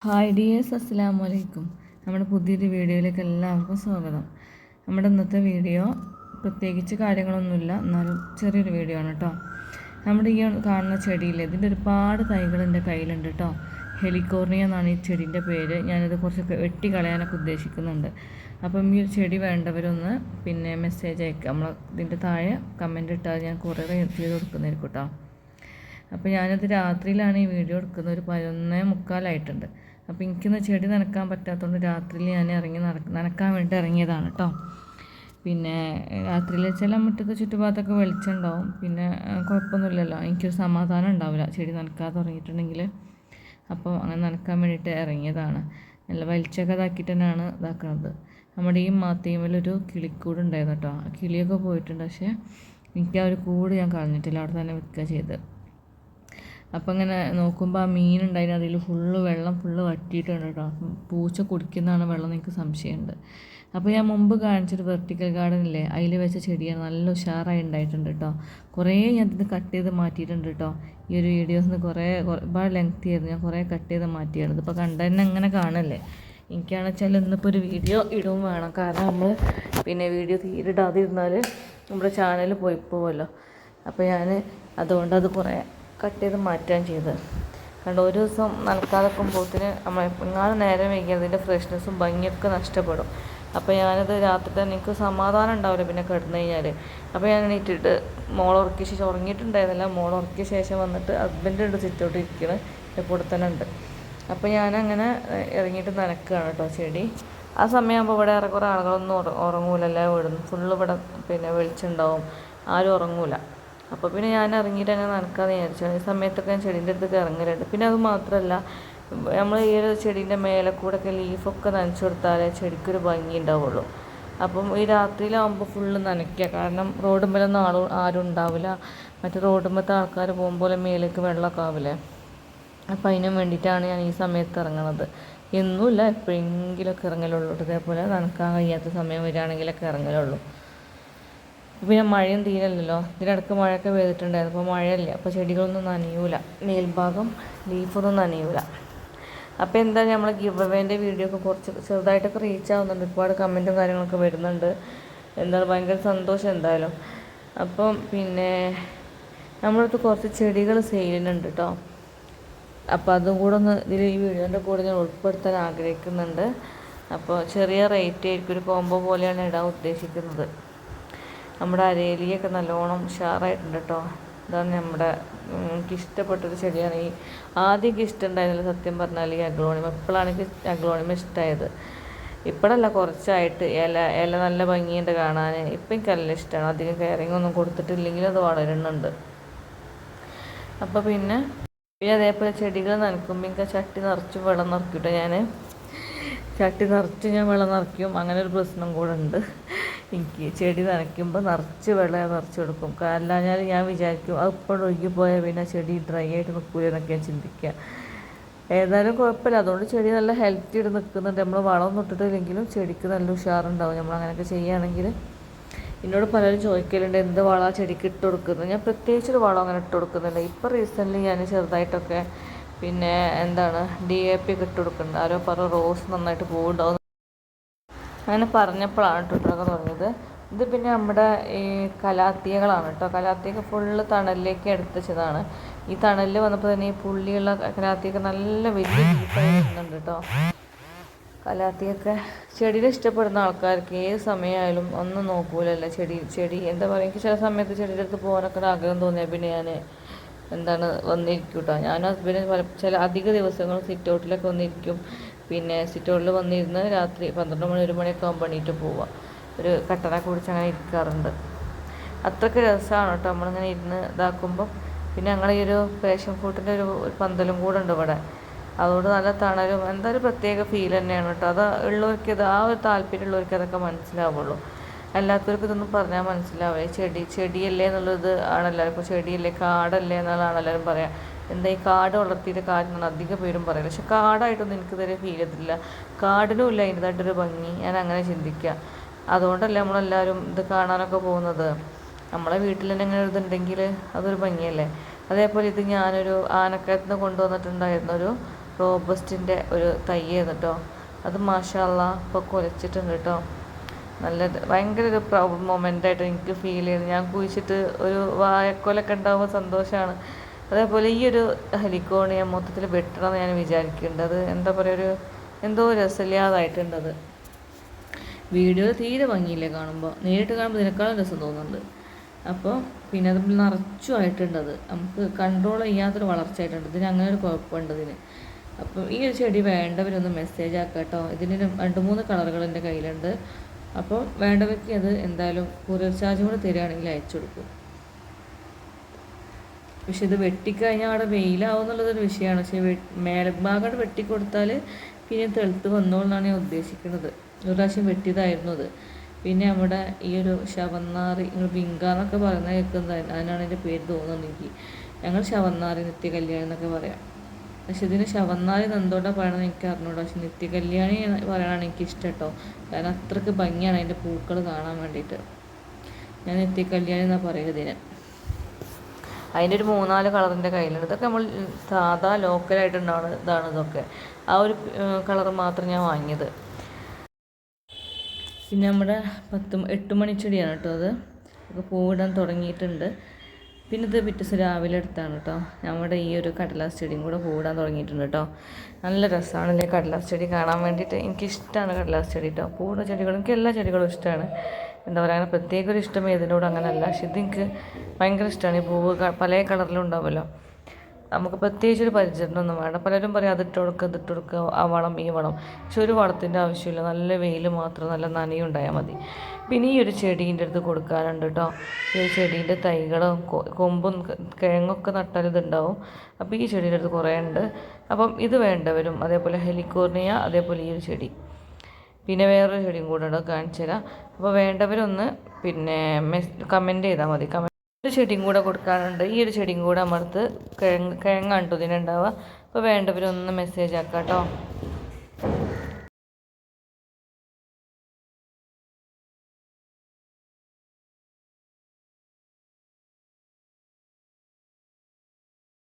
Hi dears, അസ്സലാമു അലൈക്കും. നമ്മുടെ പുതിയൊരു വീഡിയോയിലേക്ക് എല്ലാവർക്കും സ്വാഗതം. നമ്മുടെ ഇന്നത്തെ വീഡിയോ പ്രത്യേകിച്ച് കാര്യങ്ങളൊന്നുമില്ല, എന്നാലും ചെറിയൊരു വീഡിയോ ആണ് കേട്ടോ. നമ്മുടെ ഈ കാണുന്ന ചെടിയിൽ ഇതിൻ്റെ ഒരുപാട് തൈകൾ എൻ്റെ കയ്യിലുണ്ട് കേട്ടോ. ഹെലിക്കോർണിയ എന്നാണ് ഈ ചെടീൻ്റെ പേര്. ഞാനിത് കുറച്ച് വെട്ടി കളയാനൊക്കെ ഉദ്ദേശിക്കുന്നുണ്ട്. അപ്പം ഈ ചെടി വേണ്ടവരൊന്ന് മെസ്സേജ് അയക്കുക. നമ്മൾ ഇതിൻ്റെ താഴെ കമൻറ്റ് ഇട്ടാൽ ഞാൻ കുറേ ചെയ്ത് കൊടുക്കുന്നതായിരിക്കും കേട്ടോ. അപ്പോൾ ഞാനത് രാത്രിയിലാണ് ഈ വീഡിയോ എടുക്കുന്നത്. ഒരു 11:45 അപ്പോൾ എനിക്കിന്ന് ചെടി നനക്കാൻ പറ്റാത്തതുകൊണ്ട് രാത്രിയിൽ ഞാൻ ഇറങ്ങി നനക്കാൻ വേണ്ടി ഇറങ്ങിയതാണ് കേട്ടോ. രാത്രിയിൽ ചില മുറ്റത്ത് ചുറ്റുഭാഗത്തൊക്കെ വെളിച്ചമുണ്ടാവും, കുഴപ്പമൊന്നുമില്ലല്ലോ, എനിക്കൊരു സമാധാനം ഉണ്ടാവില്ല ചെടി നനക്കാതെ തുടങ്ങിയിട്ടുണ്ടെങ്കിൽ. അപ്പോൾ അങ്ങനെ നനക്കാൻ വേണ്ടിയിട്ട് ഇറങ്ങിയതാണ്. നല്ല വലിച്ചൊക്കെ ഇതാക്കിയിട്ട് തന്നെയാണ് ഇതാക്കുന്നത്. നമ്മുടെ ഈ മാത്തീമേലൊരു കിളിക്കൂട് ഉണ്ടായിരുന്നു കേട്ടോ. ആ കിളിയൊക്കെ പോയിട്ടുണ്ട്, പക്ഷേ എനിക്ക് ആ ഒരു കൂട് ഞാൻ കളഞ്ഞിട്ടില്ല, അവിടെ തന്നെ വെക്കുക ചെയ്ത്. അപ്പം ഇങ്ങനെ നോക്കുമ്പോൾ ആ മീനുണ്ടായിരുന്നു, അതിൽ വെള്ളം വറ്റിയിട്ടുണ്ട് കേട്ടോ. പൂച്ച കുടിക്കുന്നതാണ് വെള്ളം, എനിക്ക് സംശയമുണ്ട്. അപ്പോൾ ഞാൻ മുമ്പ് കാണിച്ചൊരു വെർട്ടിക്കൽ ഗാർഡൻ ഇല്ലേ, അതിൽ വെച്ച ചെടിയാണ്, നല്ല ഉഷാറായി ഉണ്ടായിട്ടുണ്ട് കേട്ടോ. കുറേ ഞാൻ ഇത് കട്ട് ചെയ്ത് മാറ്റിയിട്ടുണ്ട് കേട്ടോ. ഈ ഒരു വീഡിയോസിന് ഒരുപാട് ലെങ്തി ആയിരുന്നു, ഞാൻ കുറേ കട്ട് ചെയ്ത് മാറ്റിയാണ്. ഇതിപ്പോൾ കണ്ടതന്നെ അങ്ങനെ കാണല്ലേ. എനിക്കാണെന്ന് വെച്ചാൽ ഇന്നിപ്പോൾ ഒരു വീഡിയോ ഇടും വേണം, കാരണം നമ്മൾ വീഡിയോ തീരെ ഇടാതിരുന്നാൽ നമ്മുടെ ചാനൽ പോയി പോവുമല്ലോ. അപ്പോൾ ഞാൻ അതുകൊണ്ട് അത് കുറേ കട്ട് ചെയ്ത് മാറ്റാൻ ചെയ്ത് കണ്ട്. ഒരു ദിവസം നനക്കാതെ വെക്കുമ്പോഴത്തിന് എങ്ങാനും നേരം വൈകി അതിൻ്റെ ഫ്രഷ്നെസ്സും ഭംഗിയൊക്കെ നഷ്ടപ്പെടും. അപ്പോൾ ഞാനത് രാത്രി തന്നെ എനിക്ക് സമാധാനം ഉണ്ടാവില്ല പിന്നെ കിടന്നു കഴിഞ്ഞാൽ. അപ്പോൾ ഞാൻ എണീറ്റിട്ട് ഉറക്കിയ ശേഷം ഉറങ്ങിയിട്ടുണ്ടായിരുന്നില്ല. ഉറക്കിയ ശേഷം വന്നിട്ട് ഹസ്ബൻഡ് ഉണ്ട് സിറ്റൗട്ട് ഇരിക്കണത്, എപ്പോൾ തന്നെ ഉണ്ട്. അപ്പോൾ ഞാനങ്ങനെ ഇറങ്ങിയിട്ട് നനക്കുകയാണ് കേട്ടോ ചെടി. ആ സമയമാകുമ്പോൾ ഇവിടെ കുറേ ആളുകളൊന്നും ഉറങ്ങൂല, എല്ലാം വിടുന്നു. ഇവിടെ വെളിച്ചുണ്ടാവും, ആരും ഉറങ്ങൂല. അപ്പോൾ ഞാൻ ഇറങ്ങിയിട്ട് അങ്ങനെ നനക്കാമെന്ന് വിചാരിച്ചു. ഈ സമയത്തൊക്കെ ഞാൻ ചെടീൻ്റെ അടുത്തേക്ക് ഇറങ്ങലുണ്ട്. അത് മാത്രമല്ല, നമ്മൾ ഈ ഒരു ചെടീൻ്റെ മേലെ കൂടെയൊക്കെ ലീഫൊക്കെ നനച്ചു കൊടുത്താലേ ചെടിക്കൊരു ഭംഗി ഉണ്ടാവുള്ളൂ. അപ്പം ഈ രാത്രിയിലാകുമ്പോൾ നനയ്ക്കുക, കാരണം റോഡുമ്മലൊന്നും ആരും ഉണ്ടാവില്ല. മറ്റേ റോഡുമ്മത്തെ ആൾക്കാർ പോകുമ്പോൾ മേലേക്ക് വെള്ളമൊക്കെ ആവില്ലേ. അപ്പോൾ അതിനും വേണ്ടിയിട്ടാണ് ഞാൻ ഈ സമയത്ത് ഇറങ്ങുന്നത്. എന്നുമില്ല, എപ്പോഴെങ്കിലുമൊക്കെ ഇറങ്ങലുള്ളൂ. ഇതേപോലെ നനക്കാൻ കഴിയാത്ത സമയം വരികയാണെങ്കിലൊക്കെ ഇറങ്ങലുള്ളൂ. മഴയും തീരല്ലല്ലോ, ഇതിനിടയ്ക്ക് മഴയൊക്കെ പെയ്തിട്ടുണ്ടായിരുന്നു. അപ്പോൾ മഴയല്ലേ, അപ്പോൾ ചെടികളൊന്നും നനയൂല, മേൽഭാഗം ലീഫൊന്നും നനയൂല. അപ്പോൾ എന്താ നമ്മൾ ഗിവ് അവേൻ്റെ വീഡിയോ ഒക്കെ കുറച്ച് ചെറുതായിട്ടൊക്കെ റീച്ച് ആവുന്നുണ്ട്. ഒരുപാട് കമൻറ്റും കാര്യങ്ങളൊക്കെ വരുന്നുണ്ട്. ഭയങ്കര സന്തോഷം എന്തായാലും. അപ്പം നമ്മളടുത്ത് കുറച്ച് ചെടികൾ സെയിലിനുണ്ട് കേട്ടോ. അപ്പോൾ അതും കൂടെ ഒന്ന് ഈ വീഡിയോൻ്റെ കൂടെ ഞാൻ ഉൾപ്പെടുത്താൻ ആഗ്രഹിക്കുന്നുണ്ട്. അപ്പോൾ ചെറിയ റേറ്റ് ആയിരിക്കും, ഒരു കോംബോ പോലെയാണ് ഇടാൻ ഉദ്ദേശിക്കുന്നത്. നമ്മുടെ അരേലിയൊക്കെ നല്ലോണം ഉഷാറായിട്ടുണ്ട് കേട്ടോ. ഇതാണ് എനിക്ക് ഇഷ്ടപ്പെട്ടൊരു ചെടിയാണ്. ആദ്യമൊക്കെ ഇഷ്ടമുണ്ടായിരുന്നില്ല സത്യം പറഞ്ഞാൽ ഈ അഗ്ലോണിമ. ഇപ്പോഴാണ് എനിക്ക് അഗ്ലോണിമ ഇഷ്ടമായത്. ഇപ്പോഴല്ല, കുറച്ചായിട്ട് ഇല നല്ല ഭംഗിയുണ്ട് കാണാൻ. ഇപ്പം എനിക്ക് നല്ല ഇഷ്ടമാണ്. അധികം കെയറിങ് ഒന്നും കൊടുത്തിട്ടില്ലെങ്കിലും അത് വളരുന്നുണ്ട്. അപ്പോൾ അതേപോലെ ചെടികൾ നനയ്ക്കുമ്പോൾ എനിക്ക് ചട്ടി നിറച്ച് വെള്ളം നിറയ്ക്കും. ചട്ടി നിറച്ച് ഞാൻ വെള്ളം നിറയ്ക്കും. അങ്ങനെ ഒരു പ്രശ്നം കൂടെ ഉണ്ട് എനിക്ക്. ചെടി നനയ്ക്കുമ്പോൾ നിറച്ച് വെള്ളം നിറച്ച് കൊടുക്കും. അല്ലാഞ്ഞാൽ ഞാൻ വിചാരിക്കും അത് ഇപ്പോഴും ഒഴുകിപ്പോയാൽ ചെടി ഡ്രൈ ആയിട്ട് നിൽക്കൂലെന്നൊക്കെ ഞാൻ ചിന്തിക്കുക. ഏതായാലും കുഴപ്പമില്ല, അതുകൊണ്ട് ചെടി നല്ല ഹെൽത്തി ആയിട്ട് നിൽക്കുന്നുണ്ട്. നമ്മൾ വളമൊന്നും ഇട്ടിട്ടില്ലെങ്കിലും ചെടിക്ക് നല്ല ഉഷാറുണ്ടാവും നമ്മൾ അങ്ങനെയൊക്കെ ചെയ്യുകയാണെങ്കിൽ. എന്നോട് പലരും ചോദിക്കലുണ്ട് എന്ത് വളം ചെടിക്ക് ഇട്ട് കൊടുക്കുന്നത്. ഞാൻ പ്രത്യേകിച്ചൊരു വളം അങ്ങനെ ഇട്ട് കൊടുക്കുന്നില്ല. ഇപ്പോൾ റീസെൻ്റ്ലി ഞാൻ ചെറുതായിട്ടൊക്കെ DAP ഒക്കെ ഇട്ട് കൊടുക്കുന്നുണ്ട്. ആരോ റോസ് നന്നായിട്ട് പോകുന്നുണ്ടാവും അങ്ങനെ പറഞ്ഞപ്പോഴാണ് ഇട്ടിട്ടൊക്കെ തുടങ്ങിയത്. ഇത് നമ്മുടെ ഈ കലാത്തിയകളാണ് കേട്ടോ. കലാത്തിയൊക്കെ തണലിലേക്ക് എടുത്തുവെച്ചതാണ്. ഈ തണലിൽ വന്നപ്പോൾ തന്നെ ഈ പുള്ളിയുള്ള കലാത്തിയൊക്കെ നല്ല വലിയ ഡീപ്പായി വരുന്നുണ്ട് കേട്ടോ. കലാത്തിയൊക്കെ ചെടിയെ ഇഷ്ടപ്പെടുന്ന ആൾക്കാർക്ക് ഏത് സമയമായാലും ഒന്നും നോക്കൂലല്ലോ. ചെടി എന്താ പറയുക, എനിക്ക് ചില സമയത്ത് ചെടിയുടെ അടുത്ത് പോകാനൊക്കെ ആഗ്രഹം തോന്നിയാൽ ഞാൻ വന്നിരിക്കും കേട്ടോ. ഞാൻ ഹസ്ബൻഡ് ചില അധിക ദിവസങ്ങൾ സിറ്റ് ഔട്ടിലൊക്കെ വന്നിരിക്കും. സിറ്റ് ഔട്ടിൽ വന്നിരുന്ന് രാത്രി 12 മണി 1 മണിയൊക്കെ ആകുമ്പോൾ എണീറ്റ് പോവുക. ഒരു കട്ടനൊക്കെ കുടിച്ച് അങ്ങനെ ഇരിക്കാറുണ്ട്. അത്രയ്ക്ക് രസമാണ് കേട്ടോ നമ്മളിങ്ങനെ ഇരുന്ന് ഇതാക്കുമ്പോൾ. ഞങ്ങൾ ഈ ഒരു പാഷൻ ഫ്രൂട്ടിൻ്റെ ഒരു പന്തലും കൂടെ ഉണ്ട് ഇവിടെ. അതുകൊണ്ട് നല്ല തണലും ഒരു പ്രത്യേക ഫീൽ തന്നെയാണ് കേട്ടോ. അത് ഉള്ളവർക്ക് ആ ഒരു താല്പര്യമുള്ളവർക്ക് അതൊക്കെ മനസ്സിലാവുള്ളൂ. അല്ലാത്തവർക്ക് ഇതൊന്നും പറഞ്ഞാൽ മനസ്സിലാവില്ല. ചെടിയല്ലേ എന്നുള്ളത് ആണല്ലോ ഇപ്പോൾ, ചെടിയല്ലേ കാടല്ലേ എന്നുള്ളതാണ് എല്ലാവരും പറയാം. എന്താ ഈ കാട് വളർത്തിയിട്ട് കാര്യം അധികം പേരും പറയില്ല. പക്ഷെ കാടായിട്ടൊന്നും എനിക്കിതുവരെ ഫീൽ ചെയ്തിട്ടില്ല. കാടിനും ഇല്ല അതിൻ്റെതായിട്ടൊരു ഭംഗി, ഞാൻ അങ്ങനെ ചിന്തിക്കുക. അതുകൊണ്ടല്ലേ നമ്മളെല്ലാവരും ഇത് കാണാനൊക്കെ പോകുന്നത്. നമ്മളെ വീട്ടിൽ തന്നെ ഇങ്ങനെ ഇതുണ്ടെങ്കിൽ അതൊരു ഭംഗിയല്ലേ. അതേപോലെ ഇത് ഞാനൊരു ആനക്കയത്ത് നിന്ന് കൊണ്ടുവന്നിട്ടുണ്ടായിരുന്നൊരു റോബസ്റ്റിൻ്റെ ഒരു തയ്യായിരുന്നു കേട്ടോ. അത് മാഷാ അല്ലാ ഇപ്പോൾ കുലച്ചിട്ടുണ്ട് കേട്ടോ. നല്ല ഭയങ്കര ഒരു പ്രൗഡ് മൊമെൻ്റായിട്ട് എനിക്ക് ഫീൽ ചെയ്തു. ഞാൻ കുഴിച്ചിട്ട് ഒരു വാഴക്കൊലൊക്കെ ഉണ്ടാകുമ്പോൾ സന്തോഷമാണ്. അതേപോലെ ഈ ഒരു ഹെലിക്കോണിയ മൊത്തത്തിൽ വെട്ടണമെന്ന് ഞാൻ വിചാരിക്കുന്നുണ്ട്. അത് എന്താ പറയുക, എന്തോ രസമില്ലാതായിട്ടുണ്ടത്. വീഡിയോയിൽ തീരെ ഭംഗിയില്ല കാണുമ്പോൾ, നേരിട്ട് കാണുമ്പോൾ ഇതിനേക്കാളും രസം തോന്നുന്നുണ്ട്. അപ്പോൾ പിന്നെ അത് നിറച്ചുമായിട്ടുണ്ട്. അത് നമുക്ക് കൺട്രോൾ ചെയ്യാത്തൊരു വളർച്ചയായിട്ടുണ്ട്. ഇതിന് അങ്ങനെ ഒരു കുഴപ്പമുണ്ട് ഇതിന്. അപ്പം ഈ ഒരു ചെടി വേണ്ടവരൊന്ന് മെസ്സേജ് ആക്കാം കേട്ടോ. ഇതിന് 2-3 കളറുകൾ എൻ്റെ കയ്യിലുണ്ട്. അപ്പോൾ വേണ്ടവർക്ക് അത് എന്തായാലും കൊറിയർ ചാർജും കൂടെ തരികയാണെങ്കിൽ അയച്ചു കൊടുക്കും. പക്ഷെ ഇത് വെട്ടിക്കഴിഞ്ഞാൽ അവിടെ വെയിലാവും എന്നുള്ളതൊരു വിഷയമാണ്. പക്ഷേ മേൽഭാഗം വെട്ടിക്കൊടുത്താൽ പിന്നെ തെളുത്ത് വന്നോളെന്നാണ് ഞാൻ ഉദ്ദേശിക്കുന്നത്. ഒരു പ്രാവശ്യം വെട്ടിയതായിരുന്നു അത്. പിന്നെ നമ്മുടെ ഈ ഒരു ശവന്നാറി, നിങ്ങൾ ബിങ്ക എന്നൊക്കെ പറയുന്നത് കേൾക്കുന്നത്, അതിനാണ് എൻ്റെ പേര് തോന്നുന്നത് എനിക്ക്. ഞങ്ങൾ ശവന്നാറി, നിത്യകല്യാണി എന്നൊക്കെ പറയാം. പക്ഷെ ഇതിന് ശവന്നാറി എന്തുകൊണ്ടാണ് പറയണമെന്ന് എനിക്ക് അറിഞ്ഞൂടാ. പക്ഷെ നിത്യകല്യാണി പറയാനാണ് എനിക്കിഷ്ടം കേട്ടോ. കാരണം അത്രയ്ക്ക് ഭംഗിയാണ് അതിൻ്റെ പൂക്കൾ കാണാൻ വേണ്ടിയിട്ട്. ഞാൻ നിത്യകല്യാണി എന്നാണ് പറയുക ഇതിന്. അതിൻ്റെ ഒരു 3-4 കളറിൻ്റെ കയ്യിലുണ്ട്. ഇതൊക്കെ നമ്മൾ സാധാ ലോക്കലായിട്ടുണ്ടാവുന്ന ഇതാണ്. ഇതൊക്കെ ആ ഒരു കളർ മാത്രം ഞാൻ വാങ്ങിയത്. പിന്നെ നമ്മുടെ 8 മണിച്ചെടിയാണ് കേട്ടോ. അത് പൂവിടാൻ തുടങ്ങിയിട്ടുണ്ട്. പിന്നെ ഇത് പിറ്റേസ് രാവിലെ എടുത്താണ് കേട്ടോ. നമ്മുടെ ഈ ഒരു കടലാസ് ചെടിയും കൂടെ പൂവിടാൻ തുടങ്ങിയിട്ടുണ്ട് കേട്ടോ. നല്ല രസമാണല്ലേ കടലാസ് ചെടി കാണാൻ വേണ്ടിയിട്ട്. എനിക്കിഷ്ടമാണ് കടലാസ് ചെടി കേട്ടോ. പൂവിടുന്ന ചെടികളും എനിക്ക് എല്ലാ ചെടികളും ഇഷ്ടമാണ്. എന്താ പറയുക, അങ്ങനെ പ്രത്യേക ഒരു ഇഷ്ടം ഏതിനോട് അങ്ങനെയല്ല. പക്ഷെ ഇതെനിക്ക് ഭയങ്കര ഇഷ്ടമാണ്. ഈ പൂവ് പല കളറിലും ഉണ്ടാവുമല്ലോ. നമുക്ക് പ്രത്യേകിച്ചൊരു പരിചരണമൊന്നും വേണ്ട. പലരും പറയും അതിട്ട് കൊടുക്കുക, ആ വളം ഈ വളം. പക്ഷെ ഒരു വളത്തിൻ്റെ ആവശ്യമില്ല. നല്ല വെയിൽ മാത്രം, നല്ല നനയുണ്ടായാൽ മതി. പിന്നെ ഈ ഒരു ചെടീൻ്റെ അടുത്ത് കൊടുക്കാനുണ്ട് കേട്ടോ. ഈ ഒരു ചെടീൻ്റെ തൈകളും കൊമ്പും കിഴങ്ങൊക്കെ നട്ടാൽ ഇതുണ്ടാവും. അപ്പോൾ ഈ ചെടീൻ്റെ അടുത്ത് കുറേ ഉണ്ട്. അപ്പം ഇത് വേണ്ടവരും, അതേപോലെ ഹെലിക്കോർണിയ, അതേപോലെ ഈ ഒരു ചെടി, പിന്നെ വേറൊരു ചെടിയും കൂടെ ഉണ്ട്, കാണിച്ചു തരാം. അപ്പോൾ വേണ്ടവരൊന്ന് പിന്നെ കമൻറ്റ് ചെയ്താൽ മതി. ഒരു ചെടിയും കൂടെ കൊടുക്കാനുണ്ട്. ഈ ഒരു ചെടിയും കൂടെ അമർത്ത് കിഴങ്ങാണ് കേട്ടോ ഇതിനുണ്ടാവുക. അപ്പോൾ വേണ്ടവരൊന്ന് മെസ്സേജ് ആക്കാം കേട്ടോ.